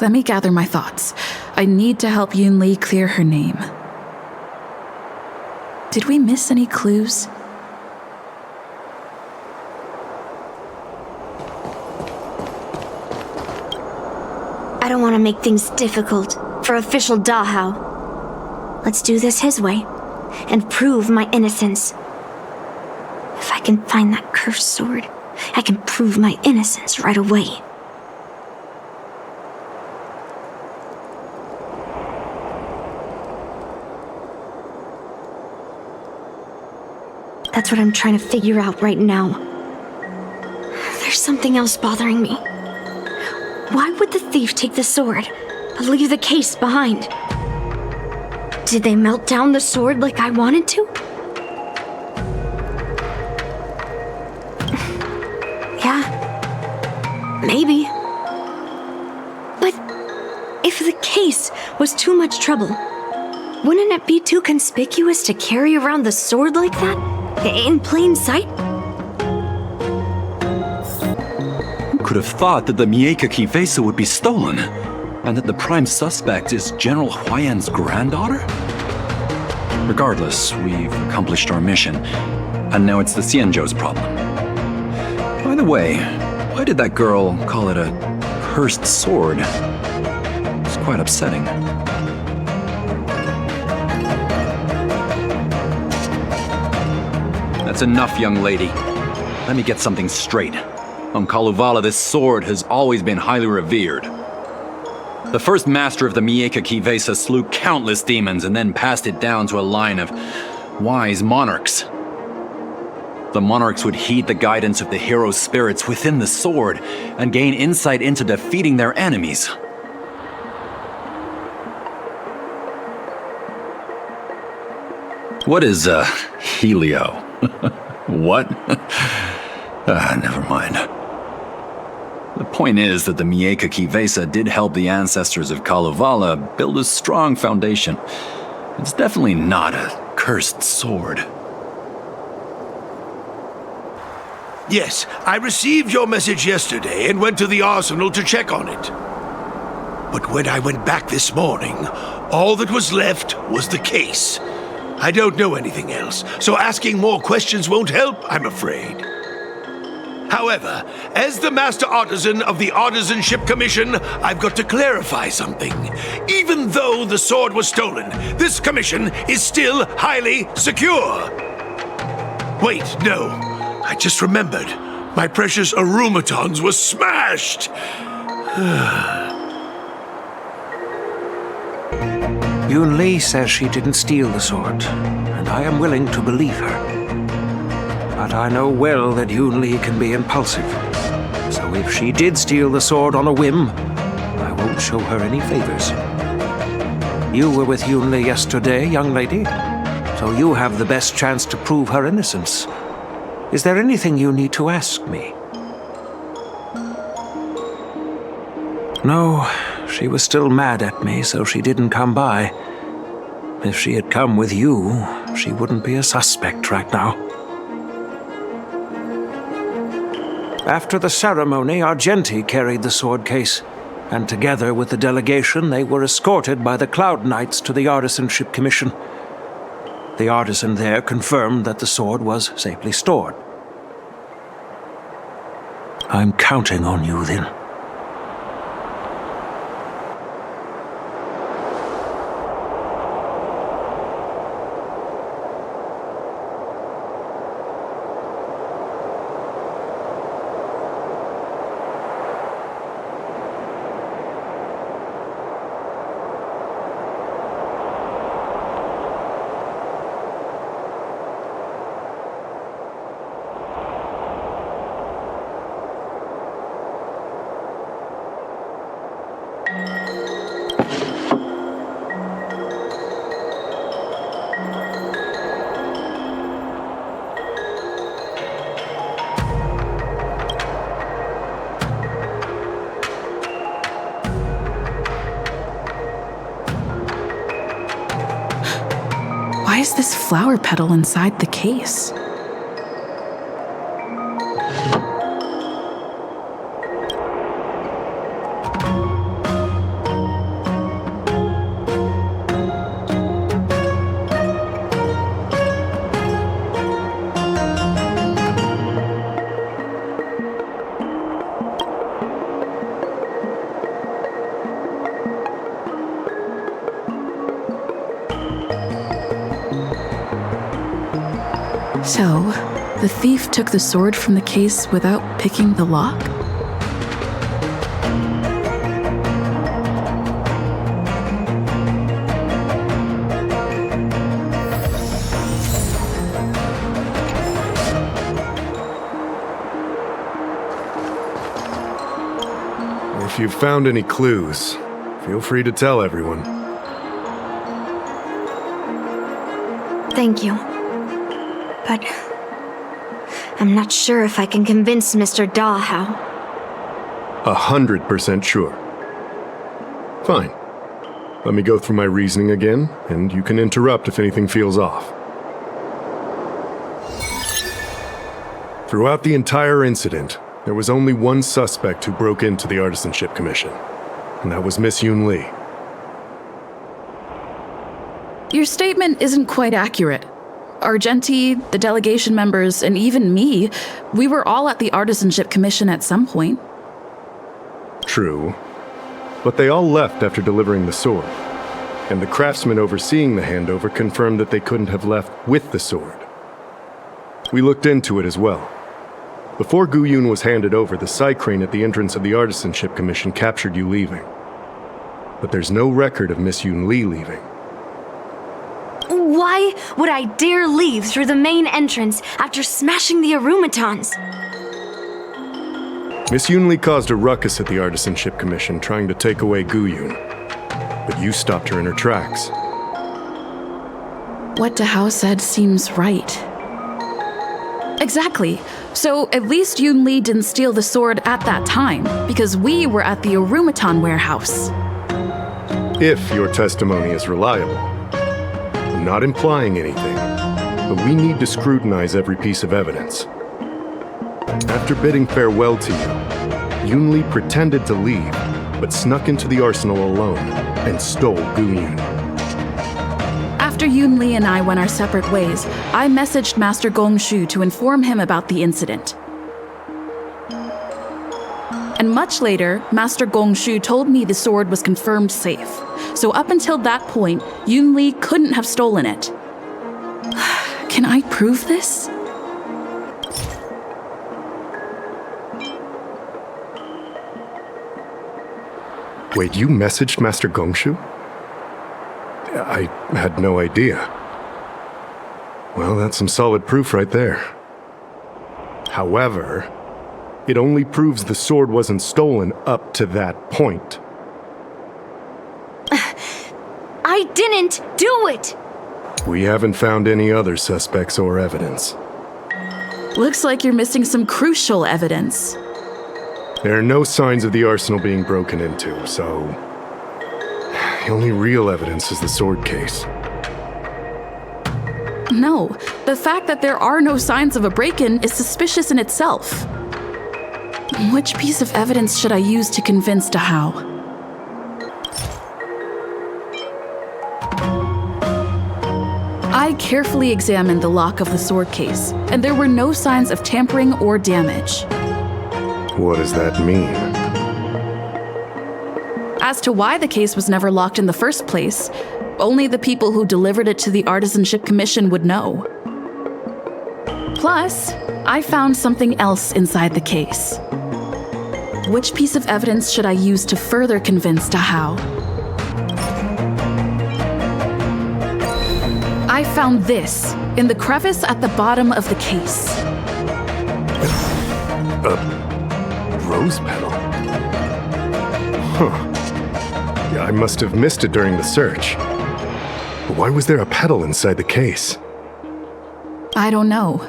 let me gather my thoughts. I need to help Yunli clear her name. Did we miss any clues? I don't want to make things difficult for official Dahao. Let's do this his way, and prove my innocence. If I can find that cursed sword, I can prove my innocence right away. That's what I'm trying to figure out right now. There's something else bothering me. Why would the thief take the sword, but leave the case behind? Did they melt down the sword like I wanted to? Yeah, maybe. But if the case was too much trouble, wouldn't it be too conspicuous to carry around the sword like that, in plain sight? Who could have thought that the Miekaki vesa would be stolen, and that the prime suspect is General Huayan's granddaughter? Regardless, we've accomplished our mission, and now it's the Xianzhou's problem. By the way, why did that girl call it a cursed sword? It's quite upsetting. That's enough, young lady. Let me get something straight. On Kalevala, this sword has always been highly revered. The first master of the Miekaki vesa slew countless demons and then passed it down to a line of wise monarchs. The monarchs would heed the guidance of the hero spirits within the sword and gain insight into defeating their enemies. What is, Helio? What? Never mind. The point is that the Miekaki vesa did help the ancestors of Kalevala build a strong foundation. It's definitely not a cursed sword. Yes, I received your message yesterday and went to the arsenal to check on it. But when I went back this morning, all that was left was the case. I don't know anything else, so asking more questions won't help, I'm afraid. However, as the Master Artisan of the Artisanship Commission, I've got to clarify something. Even though the sword was stolen, this commission is still highly secure. Wait, no. I just remembered. My precious arumatons were smashed! Yunli says she didn't steal the sword, and I am willing to believe her. But I know well that Yunli can be impulsive. So if she did steal the sword on a whim, I won't show her any favors. You were with Yunli yesterday, young lady, so you have the best chance to prove her innocence. Is there anything you need to ask me? No, she was still mad at me, so she didn't come by. If she had come with you, she wouldn't be a suspect right now. After the ceremony, Argenti carried the sword case, and together with the delegation, they were escorted by the Cloud Knights to the Artisanship Commission. The artisan there confirmed that the sword was safely stored. I'm counting on you, then. Why is this flower petal inside the case? So, the thief took the sword from the case without picking the lock? If you've found any clues, feel free to tell everyone. Thank you. But I'm not sure if I can convince Mr. Dahao. 100% sure. Fine. Let me go through my reasoning again, and you can interrupt if anything feels off. Throughout the entire incident, there was only one suspect who broke into the Artisanship Commission, and that was Miss Yunli. Your statement isn't quite accurate. Argenti, the delegation members, and even me, we were all at the Artisanship Commission at some point. True. But they all left after delivering the sword, and the craftsman overseeing the handover confirmed that they couldn't have left with the sword. We looked into it as well. Before Guyun was handed over, the side crane at the entrance of the Artisanship Commission captured you leaving. But there's no record of Miss Yunli leaving. Why would I dare leave through the main entrance after smashing the Arumatons? Miss Yunli caused a ruckus at the Artisanship Commission trying to take away Guyun, but you stopped her in her tracks. What Dahao said seems right. Exactly. So at least Yunli didn't steal the sword at that time, because we were at the Arumaton warehouse. If your testimony is reliable. I'm not implying anything, but we need to scrutinize every piece of evidence. After bidding farewell to you, Yunli pretended to leave, but snuck into the arsenal alone and stole Guyun. After Yunli and I went our separate ways, I messaged Master Gongshu to inform him about the incident. And much later, Master Gongshu told me the sword was confirmed safe. So up until that point, Yunli couldn't have stolen it. Can I prove this? Wait, you messaged Master Gongshu? I had no idea. Well, that's some solid proof right there. However, it only proves the sword wasn't stolen up to that point. I didn't do it! We haven't found any other suspects or evidence. Looks like you're missing some crucial evidence. There are no signs of the arsenal being broken into, so the only real evidence is the sword case. No, the fact that there are no signs of a break-in is suspicious in itself. Which piece of evidence should I use to convince Dahao? I carefully examined the lock of the sword case, and there were no signs of tampering or damage. What does that mean? As to why the case was never locked in the first place, only the people who delivered it to the Artisanship Commission would know. Plus, I found something else inside the case. Which piece of evidence should I use to further convince Dahao? I found this in the crevice at the bottom of the case. Rose petal? Huh. Yeah, I must have missed it during the search. But why was there a petal inside the case? I don't know.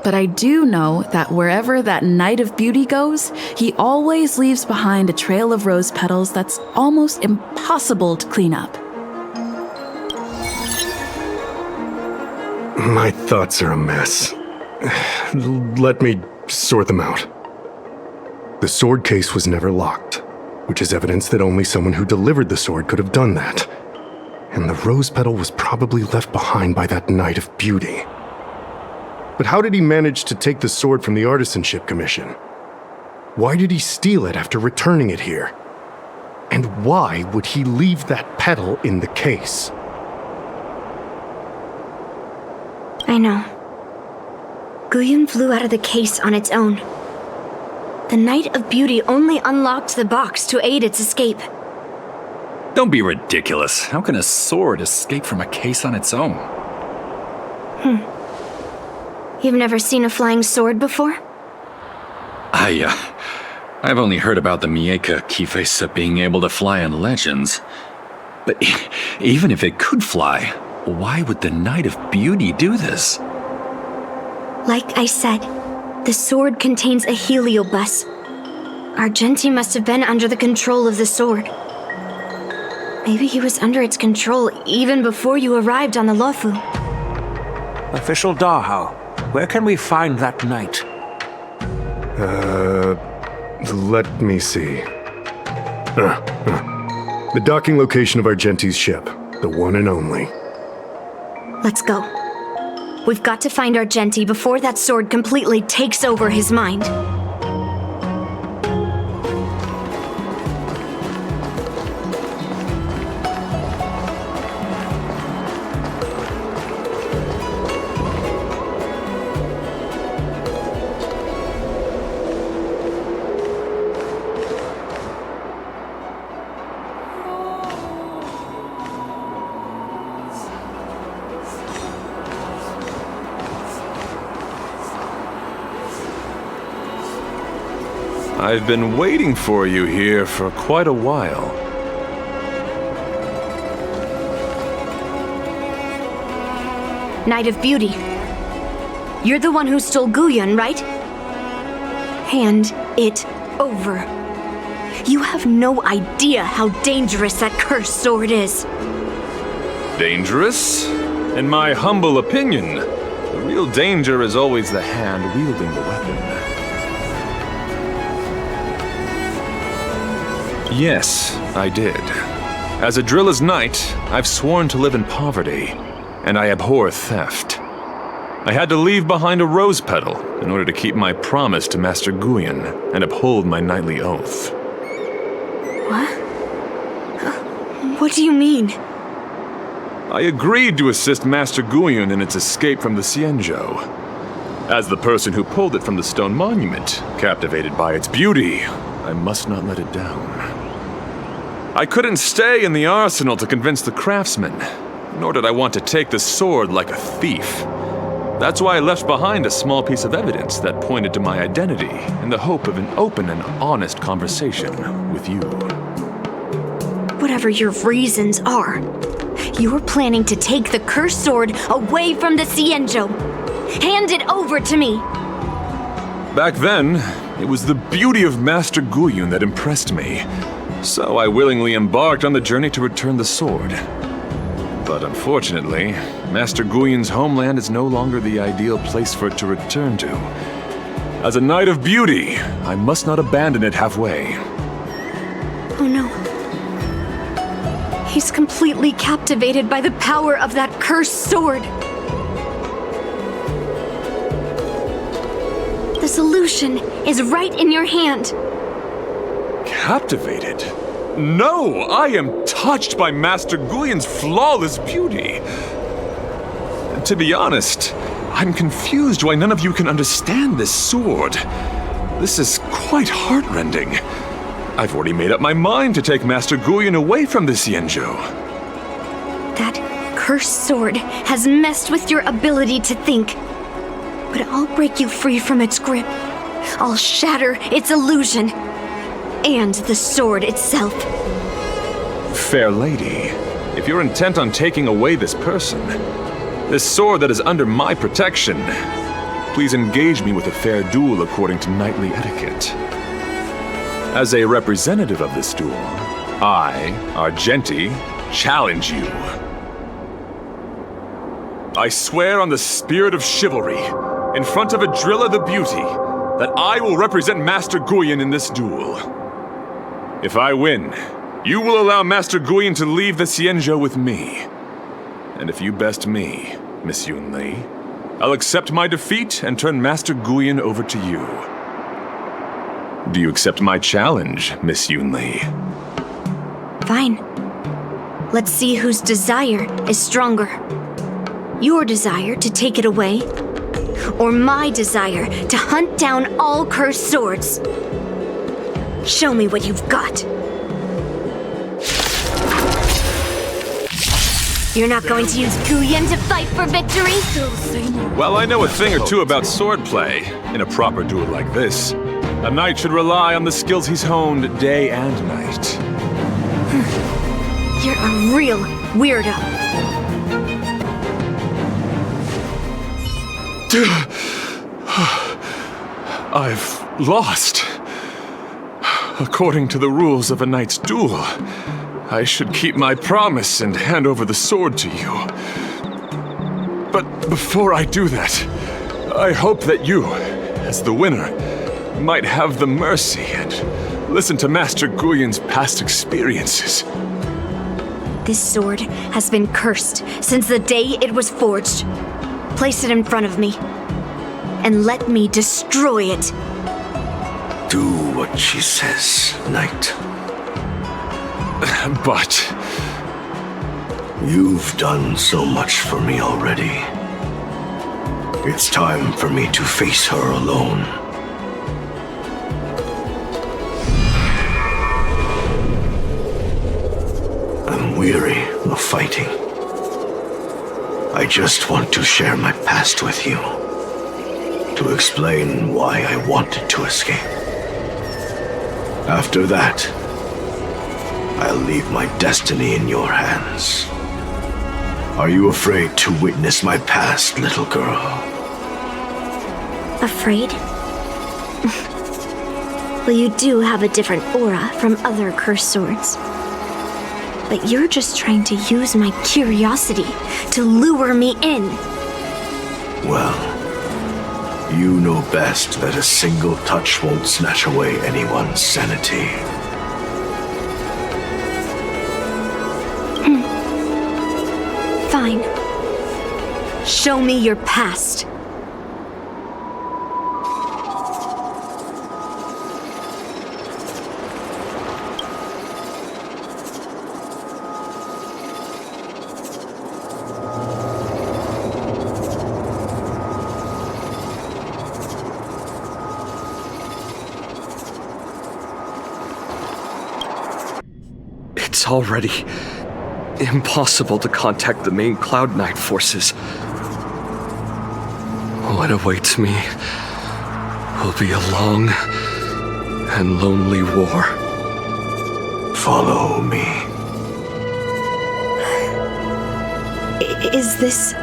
But I do know that wherever that Knight of Beauty goes, he always leaves behind a trail of rose petals that's almost impossible to clean up. My thoughts are a mess. Let me sort them out. The sword case was never locked, which is evidence that only someone who delivered the sword could have done that. And the rose petal was probably left behind by that Knight of Beauty. But how did he manage to take the sword from the Artisanship Commission? Why did he steal it after returning it here? And why would he leave that petal in the case? I know. Guyun flew out of the case on its own. The Night of Beauty only unlocked the box to aid its escape. Don't be ridiculous. How can a sword escape from a case on its own? You've never seen a flying sword before? I've only heard about the Mieka Kifesa being able to fly in legends. But even if it could fly, why would the Night of Beauty do this? Like I said, the sword contains a heliobus. Argenti must have been under the control of the sword. Maybe he was under its control even before you arrived on the Lofu. Official Dahao, where can we find that knight? Let me see. The docking location of Argenti's ship, the one and only. Let's go. We've got to find Argenti before that sword completely takes over his mind. I've been waiting for you here for quite a while. Night of Beauty. You're the one who stole Guyun, right? Hand it over. You have no idea how dangerous that cursed sword is. Dangerous? In my humble opinion, the real danger is always the hand wielding the weapon. Yes, I did. As a Drilla's knight, I've sworn to live in poverty, and I abhor theft. I had to leave behind a rose petal in order to keep my promise to Master Guyun and uphold my knightly oath. What? What do you mean? I agreed to assist Master Guyun in its escape from the Xianzhou. As the person who pulled it from the stone monument, captivated by its beauty, I must not let it down. I couldn't stay in the arsenal to convince the craftsman, nor did I want to take the sword like a thief. That's why I left behind a small piece of evidence that pointed to my identity in the hope of an open and honest conversation with you. Whatever your reasons are, you're planning to take the cursed sword away from the Xianzhou. Hand it over to me! Back then, it was the beauty of Master Guyun that impressed me, so I willingly embarked on the journey to return the sword. But unfortunately, Master Guyun's homeland is no longer the ideal place for it to return to. As a Knight of Beauty, I must not abandon it halfway. Oh no. He's completely captivated by the power of that cursed sword. The solution is right in your hand. Captivated? No! I am touched by Master Guyun's flawless beauty! To be honest, I'm confused why none of you can understand this sword. This is quite heartrending. I've already made up my mind to take Master Guyun away from the Xianzhou. That cursed sword has messed with your ability to think. But I'll break you free from its grip. I'll shatter its illusion. And the sword itself. Fair lady, if you're intent on taking away this person, this sword that is under my protection, please engage me with a fair duel according to knightly etiquette. As a representative of this duel, I, Argenti, challenge you. I swear on the spirit of chivalry, in front of Adrilla the Beauty, that I will represent Master Guyun in this duel. If I win, you will allow Master Guyun to leave the Xianzhou with me. And if you best me, Miss Yunli, I'll accept my defeat and turn Master Guyun over to you. Do you accept my challenge, Miss Yunli? Fine. Let's see whose desire is stronger. Your desire to take it away, or my desire to hunt down all cursed swords. Show me what you've got. You're not going to use Guyun to fight for victory? Well, I know a thing or two about swordplay. In a proper duel like this, a knight should rely on the skills he's honed day and night. You're a real weirdo. I've lost. According to the rules of a knight's duel, I should keep my promise and hand over the sword to you. But before I do that, I hope that you, as the winner, might have the mercy and listen to Master Guyun's past experiences. This sword has been cursed since the day it was forged. Place it in front of me, and let me destroy it. Do what she says, knight. But You've done so much for me already. It's time for me to face her alone. I'm weary of fighting. I just want to share my past with you, to explain why I wanted to escape. After that, I'll leave my destiny in your hands. Are you afraid to witness my past, little girl? Afraid? Well, you do have a different aura from other cursed swords. But you're just trying to use my curiosity to lure me in. Well, you know best that a single touch won't snatch away anyone's sanity. Fine. Show me your past. It's already impossible to contact the main Cloud Knight forces. What awaits me will be a long and lonely war. Follow me. Is this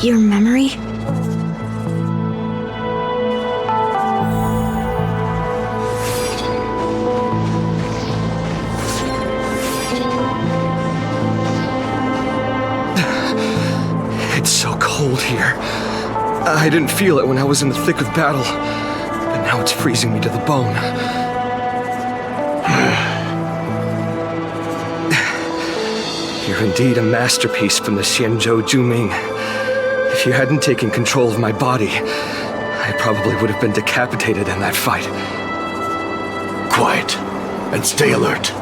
your memory? It's so cold here. I didn't feel it when I was in the thick of battle, but now it's freezing me to the bone. You're indeed a masterpiece from the Xianzhou Juming. If you hadn't taken control of my body, I probably would have been decapitated in that fight. Quiet, and stay alert.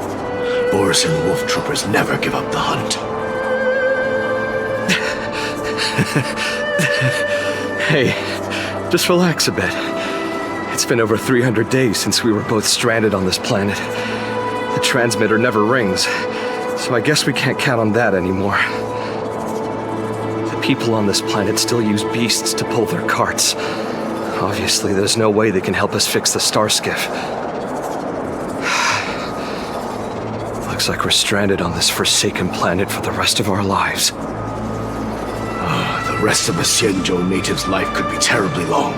Boris and Wolf Troopers never give up the hunt. Hey, just relax a bit. It's been over 300 days since we were both stranded on this planet. The transmitter never rings, so I guess we can't count on that anymore. The people on this planet still use beasts to pull their carts. Obviously, there's no way they can help us fix the star skiff. Looks like we're stranded on this forsaken planet for the rest of our lives. The rest of a Xianzhou native's life could be terribly long.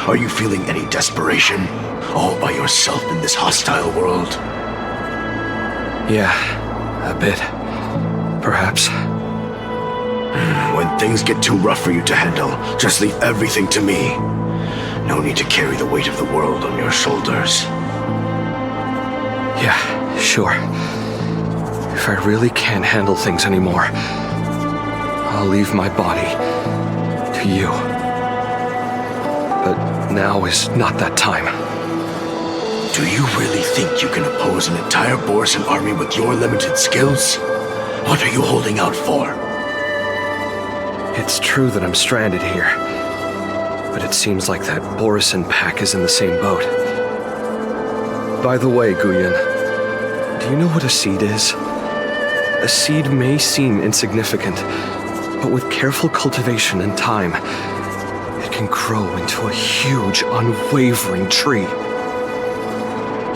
Are you feeling any desperation? All by yourself in this hostile world? Yeah, a bit. Perhaps. When things get too rough for you to handle, just leave everything to me. No need to carry the weight of the world on your shoulders. Yeah, sure. If I really can't handle things anymore, I'll leave my body to you. But now is not that time. Do you really think you can oppose an entire Borisan army with your limited skills? What are you holding out for? It's true that I'm stranded here, But it seems like that Borisin pack is in the same boat. By the way, Guyun, do you know what a seed is? A seed may seem insignificant, but with careful cultivation and time, it can grow into a huge, unwavering tree.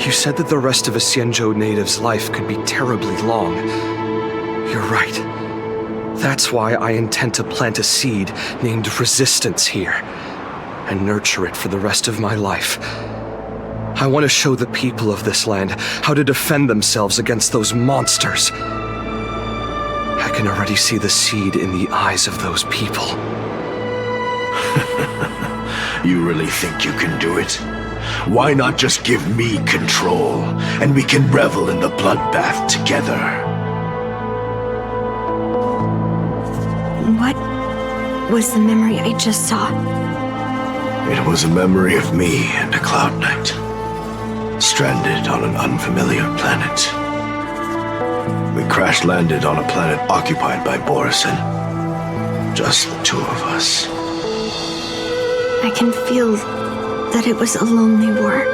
You said that the rest of a Xianzhou native's life could be terribly long. You're right. That's why I intend to plant a seed named Resistance here, and nurture it for the rest of my life. I want to show the people of this land how to defend themselves against those monsters. I can already see the seed in the eyes of those people. You really think you can do it? Why not just give me control, and we can revel in the bloodbath together? What was the memory I just saw? It was a memory of me and a Cloud Knight, stranded on an unfamiliar planet. We crash-landed on a planet occupied by Borisin. Just the two of us. I can feel that it was a lonely war.